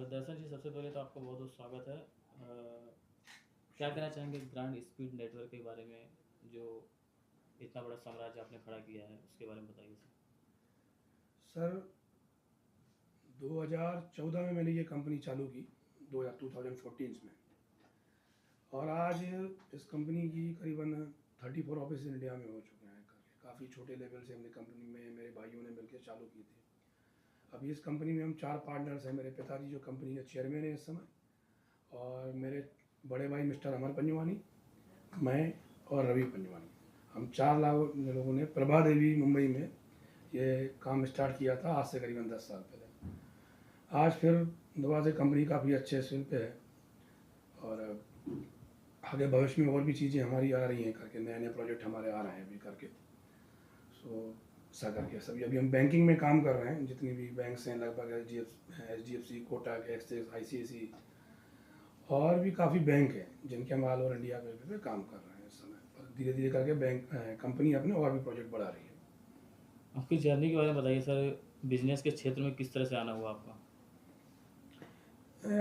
दर्शन जी, सबसे पहले तो आपका बहुत बहुत स्वागत है। क्या कहना चाहेंगे ग्रांड स्पीड नेटवर्क के बारे में, जो इतना बड़ा साम्राज्य आपने खड़ा किया है, उसके बारे में बताइए सर। सर 2014 में मैंने ये कंपनी चालू की, 2014 में। और आज इस कंपनी की करीबन 34 ऑफिस इंडिया में हो चुके हैं करके। काफ़ी छोटे लेवल से हमने कंपनी में मेरे भाइयों ने मिलकर चालू की थी। अभी इस कंपनी में हम 4 पार्टनर्स हैं। मेरे पिताजी जो कंपनी के चेयरमैन हैं इस समय, और मेरे बड़े भाई मिस्टर अमर पंजवानी, मैं और रवि पंजवानी। हम 4 लोगों ने प्रभा देवी मुंबई में ये काम स्टार्ट किया था आज से करीबन 10 साल पहले। आज फिर दोबारा से कंपनी काफ़ी अच्छे स्विंग पे है, और आगे भविष्य में और भी चीज़ें हमारी आ रही हैं करके, नए नए प्रोजेक्ट हमारे आ रहे हैं अभी करके। सो ऐसा करके सभी अभी हम बैंकिंग में काम कर रहे हैं। जितनी भी बैंक्स हैं लगभग HDFC, कोटक, एक्सिस, ICICI और भी काफ़ी बैंक हैं जिनके हम ऑल ओवर इंडिया पे काम कर रहे हैं इस समय। और धीरे धीरे करके बैंक कंपनी अपने और भी प्रोजेक्ट बढ़ा रही है। आपकी जर्नी के बारे में बताइए सर। बिजनेस के क्षेत्र में किस तरह से आना हुआ आपका?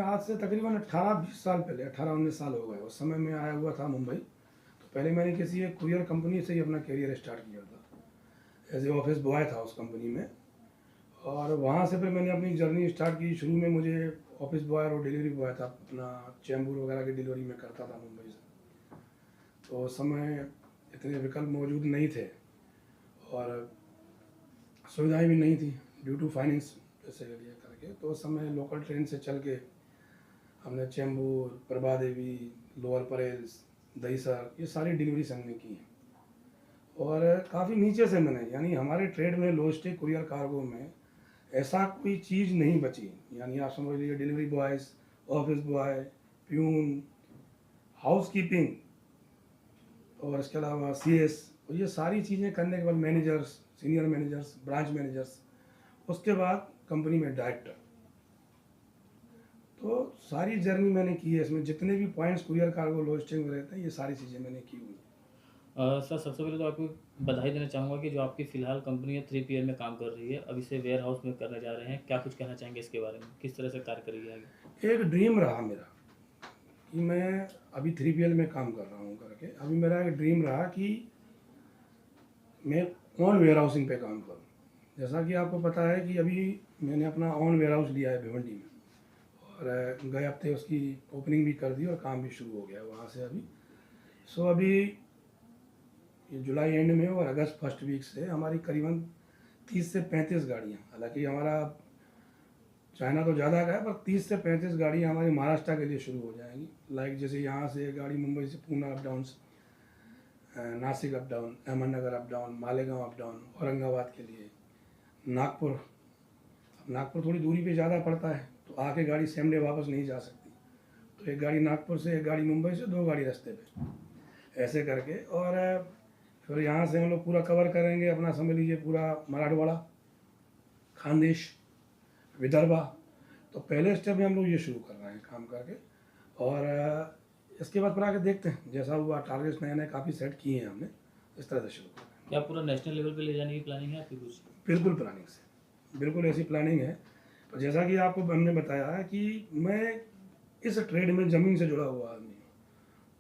आज से तकरीबन 18-20 साल पहले, 18-19 साल हो गए। उस समय मैं आया हुआ था मुंबई। तो पहले मैंने किसी एक कुरियर कंपनी से ही अपना करियर स्टार्ट किया था। एज ए ऑफिस बॉय था उस कंपनी में, और वहाँ से फिर मैंने अपनी जर्नी स्टार्ट की। शुरू में मुझे ऑफिस बॉय और डिलीवरी बॉय था, अपना चैम्बूर वगैरह की डिलीवरी में करता था मुंबई से। तो उस समय इतने विकल्प मौजूद नहीं थे और सुविधाएं भी नहीं थी ड्यू टू फाइनेंस पैसे के लिए करके। तो उस समय लोकल ट्रेन से चल के हमने चैम्बूर, प्रभा देवी, लोअर परेल, दहीसर, ये सारी डिलीवरी हमने की हैं। और काफ़ी नीचे से मैंने, यानी हमारे ट्रेड में लॉजिस्टिक कुरियर कार्गो में ऐसा कोई चीज़ नहीं बची। यानी आप समझ लीजिए delivery boys, office boy, peon, house keeping और इसके अलावा CS, और ये सारी चीज़ें करने के बाद managers, senior managers, branch managers, उसके बाद कंपनी में डायरेक्टर। तो सारी जर्नी मैंने की है इसमें। जितने भी पॉइंट्स कुरियर कार्गो लॉजिस्टिक में रहते हैं, ये सारी चीज़ें मैंने की हुई। सर, सबसे पहले तो आपको बधाई देना चाहूँगा कि जो आपकी फ़िलहाल कंपनी है 3PL में काम कर रही है, अब इसे वेयर हाउस में करने जा रहे हैं। क्या कुछ कहना चाहेंगे इसके बारे में, किस तरह से कार्य करेगी आगे? एक ड्रीम रहा मेरा कि मैं अभी 3PL में काम कर रहा हूँ करके। अभी मेरा एक ड्रीम रहा कि मैं ऑन वेयर हाउसिंग पे काम करूँ। जैसा कि आपको पता है कि अभी मैंने अपना ऑन वेयर हाउस लिया है भिवंडी में, और गए हफ्ते उसकी ओपनिंग भी कर दी और काम भी शुरू हो गया वहाँ से अभी। सो अभी ये जुलाई एंड में और अगस्त फर्स्ट वीक से हमारी करीबन 30 से 35 गाड़ियाँ, हालांकि हमारा चाइना तो ज़्यादा का है, पर 30 से 35 गाड़ियाँ हमारी महाराष्ट्र के लिए शुरू हो जाएंगी। लाइक जैसे यहाँ से गाड़ी मुंबई से Poona up down, Nashik up down, Ahmednagar up down, Malegaon up down, Aurangabad के लिए, नागपुर। अब नागपुर थोड़ी दूरी पे ज़्यादा पड़ता है, तो आके गाड़ी सेम डे वापस नहीं जा सकती। तो एक गाड़ी नागपुर से, एक गाड़ी मुंबई से, 2 गाड़ी रास्ते पे, ऐसे करके। और फिर यहाँ से हम लोग पूरा कवर करेंगे अपना, समझ लीजिए पूरा मराठवाड़ा, खानदेश, विदर्भा। तो पहले स्टेप में हम लोग ये शुरू कर रहे हैं काम करके, और इसके बाद फिर आगे देखते हैं जैसा हुआ। टारगेट्स नए नए काफ़ी सेट किए हैं हमने, इस तरह से शुरू कर रहे हैं। क्या पूरा नेशनल लेवल पे ले जाने की प्लानिंग है आपकी कुछ? बिल्कुल प्लानिंग से, बिल्कुल ऐसी प्लानिंग है। तो जैसा कि आपको हमने बताया है कि मैं इस ट्रेड में ज़मीन से जुड़ा हुआ आदमी हूँ,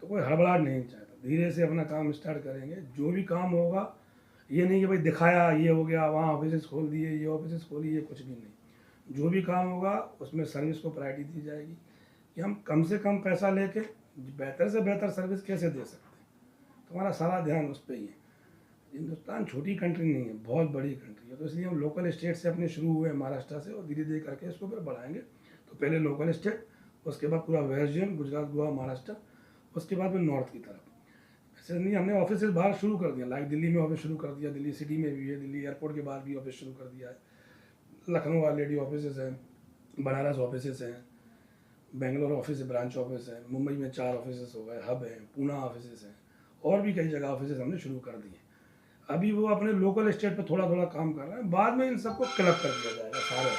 तो कोई हड़बड़ाहट नहीं चाहता। धीरे से अपना काम स्टार्ट करेंगे। जो भी काम होगा, ये नहीं कि भाई दिखाया ये हो गया, वहाँ ऑफिस खोल दिए, ये ऑफिस खोली, ये कुछ भी नहीं। जो भी काम होगा उसमें सर्विस को प्रायोरिटी दी जाएगी कि हम कम से कम पैसा लेके बेहतर से बेहतर सर्विस कैसे दे सकते हैं। तो हमारा सारा ध्यान उस पर ही है। हिंदुस्तान छोटी कंट्री नहीं है, बहुत बड़ी कंट्री है। तो इसलिए हम लोकल स्टेट से अपने शुरू हुए महाराष्ट्र से, और धीरे धीरे करके इसको फिर बढ़ाएंगे। तो पहले लोकल स्टेट, उसके बाद पूरा वेस्ट जोन, गुजरात, गोवा, महाराष्ट्र, उसके बाद फिर नॉर्थ की तरफ। ऐसे नहीं, हमने ऑफिस बाहर शुरू कर दिया। लाइक दिल्ली में ऑफिस शुरू कर दिया, दिल्ली सिटी में भी है, दिल्ली एयरपोर्ट के बाहर भी ऑफिस शुरू कर दिया है। लखनऊ ऑलरेडी ऑफिस हैं, बनारस ऑफिस हैं, बेंगलोर ऑफिस ब्रांच ऑफिस है, मुंबई में 4 ऑफिस हो गए, हब हैं, पूना ऑफिस हैं, और भी कई जगह ऑफिस हमने शुरू कर दिए। अभी वो अपने लोकल स्टेट पर थोड़ा थोड़ा काम कर रहे हैं, बाद में इन सबको क्लब कर दिया जाएगा सारे।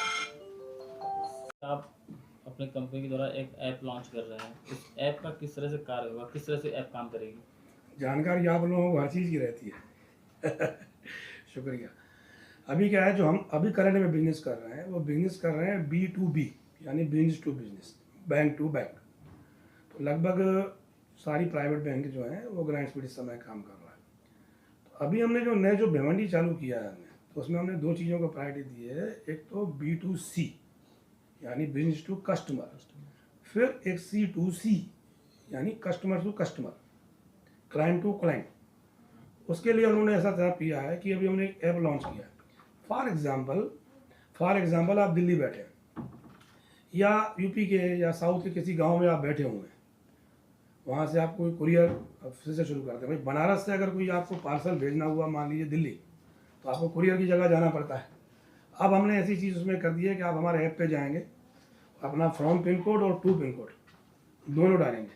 आप अपने कंपनी के द्वारा एक ऐप लॉन्च कर रहे हैं, इस ऐप का किस तरह से कार्य होगा, किस तरह से ऐप काम करेगी? जानकारी आप लोगों को हर चीज़ की रहती है। शुक्रिया। अभी क्या है, जो हम अभी करंट में बिजनेस कर रहे हैं, वो बिजनेस कर रहे हैं B2B, यानी business to business, bank to bank. तो लगभग सारी प्राइवेट बैंक जो हैं वो ग्रांड स्पीड इस समय काम कर रहा है। तो अभी हमने जो नए जो भिवंडी चालू किया है हमने, तो उसमें हमने 2 चीज़ों को प्रायोरिटी दी है। एक तो B2C यानी बिजनेस टू कस्टमर, फिर एक C2C यानी customer to customer, client to client. उसके लिए उन्होंने ऐसा तय किया है कि अभी हमने एक ऐप लॉन्च किया है। फॉर एग्जांपल आप दिल्ली बैठे हैं या यूपी के या साउथ के किसी गांव में आप बैठे हुए हैं, वहाँ से आप कोई कुरियर फिर से शुरू करते हैं। भाई बनारस से अगर कोई आपको पार्सल भेजना हुआ मान लीजिए दिल्ली, तो आपको कुरियर की जगह जाना पड़ता है। अब हमने ऐसी चीज़ उसमें कर दी है कि आप हमारे ऐप पे जाएंगे, अपना फ्रॉम पिन कोड और टू पिन कोड दोनों डालेंगे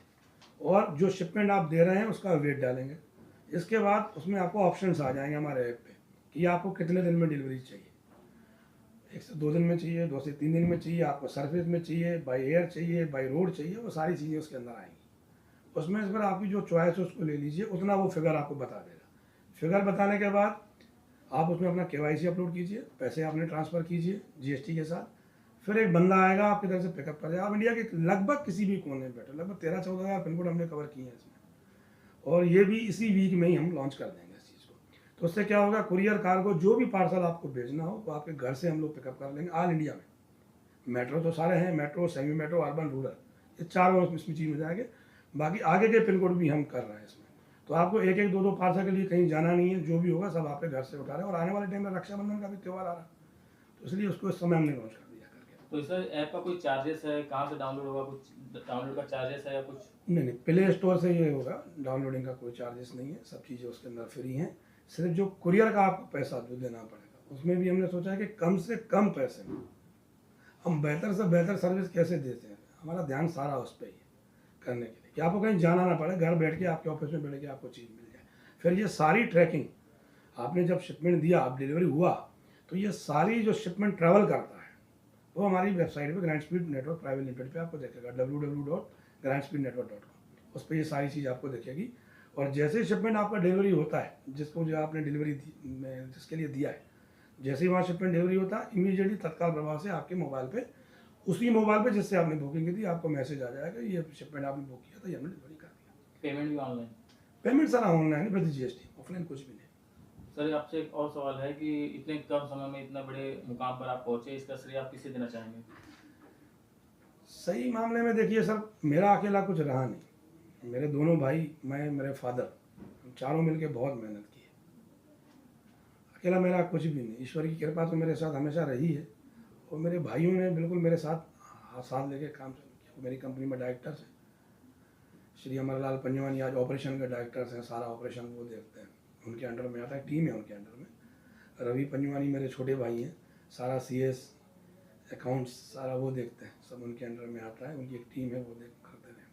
और जो शिपमेंट आप दे रहे हैं उसका वेट डालेंगे। इसके बाद उसमें आपको ऑप्शंस आ जाएंगे हमारे ऐप पे कि आपको कितने दिन में डिलीवरी चाहिए। 1 से 2 दिन में चाहिए, 2 से 3 दिन में चाहिए, आपको सर्विस में चाहिए, बाई एयर चाहिए, बाई रोड चाहिए, वो सारी चीज़ें उसके अंदर आएंगी। उसमें इस पर आपकी जो चॉइस है उसको ले लीजिए, उतना वो फिगर आपको बता देगा। फिगर बताने के बाद आप उसमें अपना KYC अपलोड कीजिए, पैसे आपने ट्रांसफ़र कीजिए GST के साथ, फिर एक बंदा आएगा आपकी तरफ से पिकअप कर जाएगा। आप इंडिया के लगभग किसी भी कोने में बैठे, लगभग 13-14 हज़ार पिन कोड हमने कवर किए हैं इसमें, और ये भी इसी वीक में ही हम लॉन्च कर देंगे इस चीज़ को। तो उससे क्या होगा, कुरियर कार्गो जो भी पार्सल आपको भेजना हो वो आपके घर से हम लोग पिकअप कर लेंगे ऑल इंडिया में। मेट्रो तो सारे हैं, metro, semi metro, urban, rural, ये चारों इसमें चीज़ में जाएंगे। बाकी आगे के पिन कोड भी हम कर रहे हैं इसमें, तो आपको एक एक 2-2 पार्सल के लिए कहीं जाना नहीं है। जो भी होगा सब आपके घर से उठा रहे हैं। और आने वाले टाइम में रक्षाबंधन का भी त्यौहार आ रहा है, तो इसलिए उसको इस समय हमने लॉन्च कर दिया करके। तो सर ऐप का कोई चार्जेस है, कहाँ से डाउनलोड होगा, कुछ डाउनलोड का चार्जेस है या कुछ? नहीं, प्ले स्टोर से ये होगा, डाउनलोडिंग का कोई चार्जेस नहीं है, सब चीज़ें उसके अंदर फ्री हैं। सिर्फ जो कुरियर का आपको पैसा जो देना पड़ेगा, उसमें भी हमने सोचा है कि कम से कम पैसे में हम बेहतर से बेहतर सर्विस कैसे देते हैं। हमारा ध्यान सारा उस पर ही है करने के लिए कि आपको कहीं जाना ना पड़े, घर बैठ के आपके ऑफिस में बैठ के आपको चीज़ मिल जाए। फिर ये सारी ट्रैकिंग आपने जब शिपमेंट दिया, आप डिलीवरी हुआ, तो ये सारी जो शिपमेंट ट्रैवल करता है वो हमारी वेबसाइट पे grand speed network private limited पे आपको देखेगा, www.grandspeednetwork.com। उस पर ये सारी चीज़ आपको दिखेगी। और जैसे ही शिपमेंट आपका डिलीवरी होता है, जिसको जो आपने डिलीवरी में जिसके लिए दिया है, जैसे ही वहाँ शिपमेंट डिलीवरी होता है, इमीडिएटली तत्काल प्रभाव से आपके मोबाइल पे, उसी मोबाइल पे जिससे आपने बुकिंग की थी, आपको मैसेज आ जाएगा ये शिपमेंट आपने बुक किया था, ये हमने डिलीवरी कर दिया। पेमेंट भी ऑनलाइन? पेमेंट सारा ऑनलाइन विद GST, ऑफलाइन कुछ भी नहीं। सर आपसे एक और सवाल है कि इतने कम समय में इतना बड़े मुकाम पर आप पहुँचे, इसका श्रेय आप किसे देना चाहेंगे? सही मामले में देखिए सर, मेरा अकेला कुछ रहा नहीं। मेरे दोनों भाई, मैं, मेरे फादर, हम चारों मिलके बहुत मेहनत की है। अकेला मेरा कुछ भी नहीं। ईश्वर की कृपा तो मेरे साथ हमेशा रही है, और मेरे भाइयों ने बिल्कुल मेरे साथ लेके काम चालू किया। मेरी कंपनी में डायरेक्टर्स हैं, श्री अमरलाल पंजवानी आज ऑपरेशन के डायरेक्टर्स हैं, सारा ऑपरेशन वो देखते हैं, उनके अंडर में आता है, टीम है उनके अंडर में। रवि पंजवानी मेरे छोटे भाई हैं, सारा CS अकाउंट्स सारा वो देखते हैं, सब उनके अंडर में आता है, उनकी एक टीम है, वो करते हैं।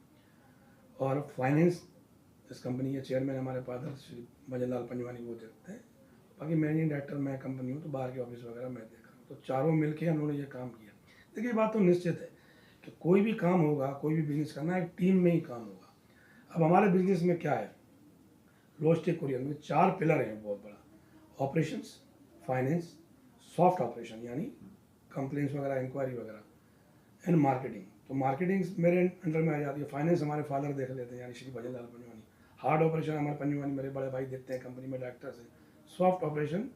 और फाइनेंस इस कंपनी के चेयरमैन हमारे फादर श्री भजनलाल पंजवानी, वो देखते हैं। बाकी मैनेजिंग डायरेक्टर मैं कंपनी हूँ, तो बाहर के ऑफिस वगैरह मैं देख रहा हूँ। तो चारों मिलके हम लोगों ने ये काम किया। देखिए बात तो निश्चित है कि कोई भी काम होगा, कोई भी बिजनेस करना, एक टीम में ही काम होगा। अब हमारे बिजनेस में क्या है, लॉजिस्टिक कुरियर में 4 पिलर हैं बहुत बड़ा: ऑपरेशंस, फाइनेंस, सॉफ्ट ऑपरेशन यानी कंप्लेंट्स वगैरह, इंक्वायरी वगैरह, एंड मार्केटिंग। तो मार्केटिंग मेरे अंडर में आ जाती है। फाइनेंस हमारे फादर देख लेते हैं, यानी श्री भजनलाल पंजवानी। हार्ड ऑपरेशन हमारे पंजवानी मेरे बड़े भाई देखते हैं, कंपनी में डायरेक्टर्स हैं। सॉफ्ट ऑपरेशन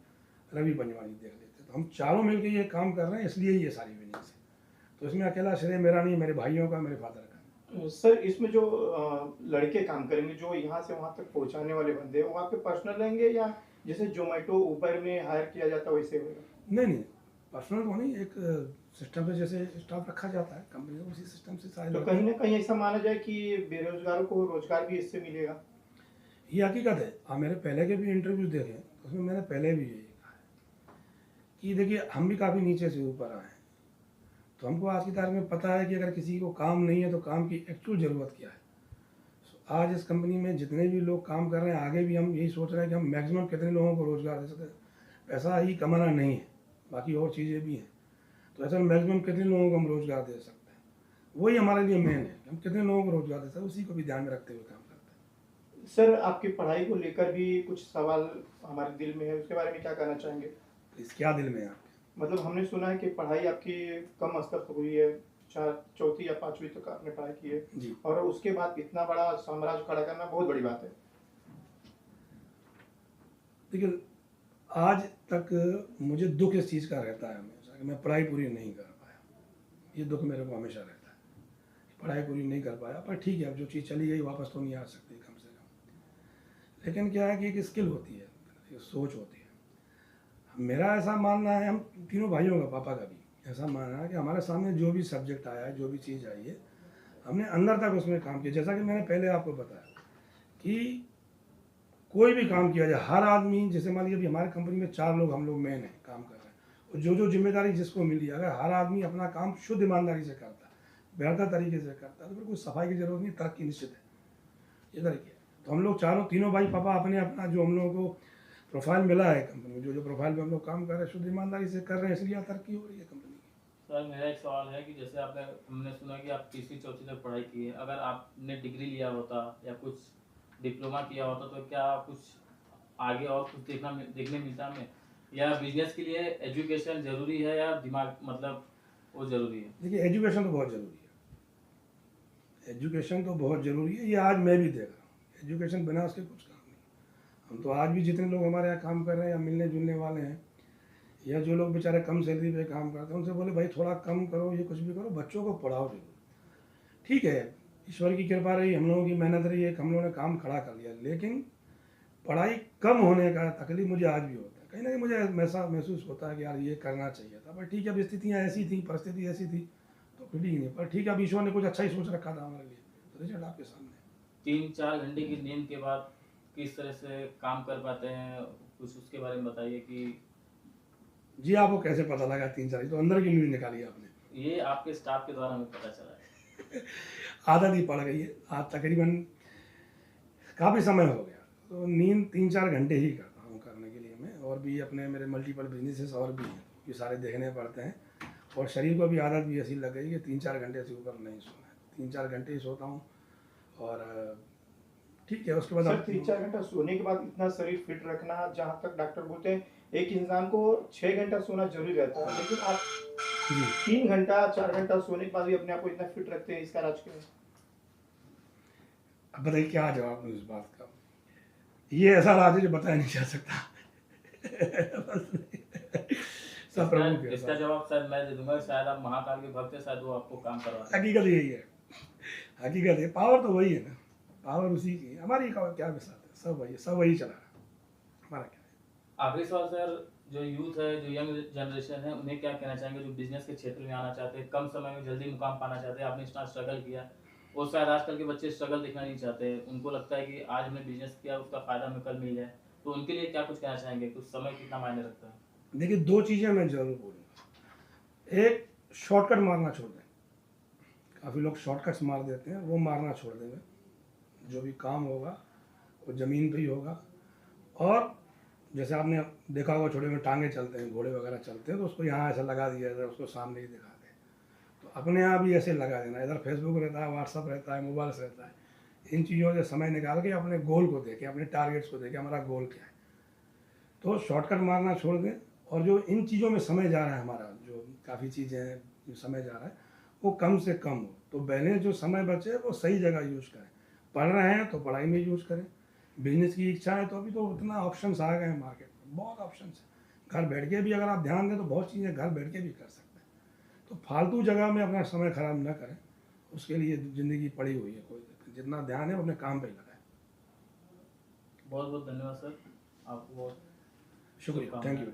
रवि पंजवानी देख लेते हैं। तो हम चारों मिलकर ये काम कर रहे हैं, इसलिए ये सारी विनिंग्स है। तो इसमें अकेला श्रेय मेरा नहीं, मेरे भाइयों का, मेरे फादर का। सर इसमें जो लड़के काम करेंगे, जो यहाँ से वहाँ तक पहुँचाने वाले बंदे, वो आपके पर्सनल रहेंगे या जैसे जोमेटो ऊपर में हायर किया जाता है वैसे होगा? नहीं, पर्सनल वो नहीं, एक सिस्टम से जैसे स्टाफ रखा जाता है कंपनी में, उसी सिस्टम से सारे तो लोग। कहीं ना कहीं ऐसा माना जाए कि बेरोजगारों को रोजगार भी इससे मिलेगा? ये हकीकत है। आप मेरे पहले के भी इंटरव्यूज देखें, उसमें मैंने पहले भी यही कहा है कि देखिए हम भी काफ़ी नीचे से ऊपर आए हैं। तो हमको आज की तारीख में पता है कि अगर किसी को काम नहीं है तो काम की एक्चुअल ज़रूरत क्या है। आज इस कंपनी में जितने भी लोग काम कर रहे हैं, आगे भी हम यही सोच रहे हैं कि हम मैक्सिमम कितने लोगों को रोज़गार दे सकते हैं। पैसा ही कमाना नहीं है, बाकी और चीज़ें भी हैं। तो ऐसा मैक्सिमम कितने लोगों को हम रोज़गार दे सकते हैं, वही हमारे लिए मेन है कि हम कितने लोगों को रोज़गार दे सकते हैं, उसी को भी ध्यान में रखते हुए काम करते हैं। सर आपकी पढ़ाई को लेकर भी कुछ सवाल हमारे दिल में है, उसके बारे में क्या कहना चाहेंगे? इस क्या दिल में है आपके? मतलब हमने सुना है कि पढ़ाई आपकी कम स्तर से हुई है, चौथी या पांचवी तक आपने पढ़ाई की है जी। और उसके बाद इतना बड़ा साम्राज्य खड़ा करना बहुत बड़ी बात है। लेकिन आज तक मुझे दुख इस चीज़ का रहता है हमेशा कि मैं पढ़ाई पूरी नहीं कर पाया। ये दुख मेरे को हमेशा रहता है, पढ़ाई पूरी नहीं कर पाया। पर ठीक है, अब जो चीज़ चली गई वापस तो नहीं आ सकती कम से कम। लेकिन क्या है कि एक स्किल होती है, एक सोच होती है। मेरा ऐसा मानना है, हम तीनों भाइयों का, पापा का भी ऐसा मानना है कि हमारे सामने जो भी सब्जेक्ट आया है, जो भी चीज़ आई है, हमने अंदर तक उसमें काम किया। जैसा कि मैंने पहले आपको बताया कि कोई भी काम किया जाए, हर आदमी, जैसे मान लीजिए अभी हमारी कंपनी में 4 लोग, हम लोग मेन हैं, काम कर रहे हैं, और जो जिम्मेदारी जिसको मिली, अगर हर आदमी अपना काम शुद्ध ईमानदारी से करता है, बेहतर तरीके से करता है, तो फिर कोई सफाई की जरूरत नहीं, तरक्की निश्चित है। ये तरीके है। तो हम लोग तीनों भाई पापा अपने अपना जो हम लोगों को प्रोफाइल मिला है कंपनी में, जो प्रोफाइल में हम लोग काम कर रहे हैं, शुद्ध ईमानदारी से कर रहे हैं, इसलिए तरक्की हो रही है कंपनी की। सर मेरा एक सवाल है कि जैसे हमने सुना कि आप तीसरी चौथी तक पढ़ाई की है, अगर आपने डिग्री लिया होता या कुछ डिप्लोमा किया होता तो क्या कुछ आगे और कुछ देखने मिलता हमें, या बिजनेस के लिए एजुकेशन जरूरी है या दिमाग मतलब वो जरूरी है? देखिए, एजुकेशन तो बहुत ज़रूरी है, एजुकेशन तो बहुत ज़रूरी है। ये आज मैं भी देख रहा हूँ, एजुकेशन बिना उसके कुछ काम नहीं। हम तो आज भी जितने लोग हमारे यहाँ काम कर रहे हैं या मिलने जुलने वाले हैं, या जो लोग बेचारे कम सैलरी पे काम करते हैं, उनसे बोले भाई थोड़ा कम करो, ये कुछ भी करो, बच्चों को पढ़ाओ जरूर। ठीक है, ईश्वर की कृपा रही, हम लोगों की मेहनत रही, एक हम लोगों ने काम खड़ा कर लिया। लेकिन पढ़ाई कम होने का तकलीफ मुझे आज भी होता है। कहीं ना कहीं मुझे ऐसा महसूस होता है कि यार ये करना चाहिए था, पर ठीक है, अब स्थितियाँ ऐसी थी, परिस्थिति ऐसी थी, तो फिर ही नहीं। पर ठीक है, अब ईश्वर ने कुछ अच्छा ही सोच रखा था हमारे लिए, तो रिजल्ट आपके सामने। 3-4 घंटे की नींद के बाद किस तरह से काम कर पाते हैं, कुछ उसके बारे में बताइए कि। जी, आपको कैसे पता लगा 3-4? तो अंदर की न्यूज निकाली आपने। ये आपके स्टाफ के द्वारा हमें पता चला है। आदत ही पड़ गई है, आज तकरीबन काफ़ी समय हो गया, तो नींद 3-4 घंटे ही करता हूँ करने के लिए मैं। और भी अपने मेरे मल्टीपल बिजनेसेस और भी हैं, ये सारे देखने पड़ते हैं। और शरीर को भी आदत भी ऐसी लग गई कि 3-4 घंटे से ऊपर नहीं सोना है, 3-4 घंटे ही सोता हूँ। और ठीक है, उसके बाद सर 3-4 घंटा सोने के बाद इतना शरीर फिट रखना, जहाँ तक डॉक्टर बोलते हैं एक इंसान को 6 घंटा सोना जरूरी रहता है, लेकिन आप जी 3 घंटा 4 घंटा सोने के बाद भी अपने आप को इतना फिट रखते हैं, इसका राज क्या है? अब बताइए क्या जवाब दूँ इस बात का। ये ऐसा राज है जो बताया नहीं जा सकता। सब प्रभु के इसका साथ। जवाब शायद मैं दे दूंगा, शायद आप महाकाल के भक्त हैं, शायद वो आपको काम करवा दें। हकीकत यही है, हकीकत है, पावर तो वही है ना, पावर उसी की है। हमारी क्या विसात है, सब वही चला रहा है, हमारा क्या है। आखिरी सवाल सर, जो यूथ है, जो यंग जनरेशन है, उन्हें क्या कहना चाहेंगे, जो बिजनेस के क्षेत्र में आना चाहते हैं, कम समय में जल्दी मुकाम पाना चाहते हैं? आपने इतना स्ट्रगल किया, वो शायद आजकल के बच्चे स्ट्रगल देखना नहीं चाहते, उनको लगता है कि आज हमने बिजनेस किया, उसका फायदा हमें कल मिल जाए, तो उनके लिए क्या कुछ कहना चाहेंगे, कुछ समय कितना मायने रखता है? देखिए, 2 चीज़ें मैं जरूर बोलूँगा। एक, शॉर्टकट मारना छोड़ दें। काफ़ी लोग शॉर्टकट्स मार देते हैं, वो मारना छोड़ देंगे। जो भी काम होगा वो ज़मीन पे ही होगा। और जैसे आपने देखा होगा, छोटे में टांगे चलते हैं, घोड़े वगैरह चलते हैं, तो उसको यहाँ ऐसा लगा दिया जाए, उसको सामने ही दिखा दें। तो अपने आप ही ऐसे लगा देना। इधर फेसबुक रहता है, व्हाट्सअप रहता है, मोबाइल रहता है। इन चीज़ों से समय निकाल के अपने गोल को देखें, अपने टारगेट्स को देखें, हमारा गोल क्या है। तो शॉर्टकट मारना छोड़ दें, और जो इन चीज़ों में समय जा रहा है हमारा, जो काफ़ी चीज़ें हैं जो समय जा रहा है, वो कम से कम हो। तो बैलेंस जो समय बचे वो सही जगह यूज़ करें। पढ़ रहे हैं तो पढ़ाई में यूज़ करें। बिजनेस की इच्छा है तो अभी तो उतना ऑप्शंस आ गए हैं मार्केट में, बहुत ऑप्शंस हैं। घर बैठ के भी अगर आप ध्यान दें तो बहुत चीज़ें घर बैठ के भी कर सकते हैं। तो फालतू जगह में अपना समय खराब न करें, उसके लिए ज़िंदगी पड़ी हुई है। कोई जितना ध्यान है अपने काम पे लगाएं। बहुत बहुत धन्यवाद सर, आपको बहुत शुक्रिया, थैंक यू।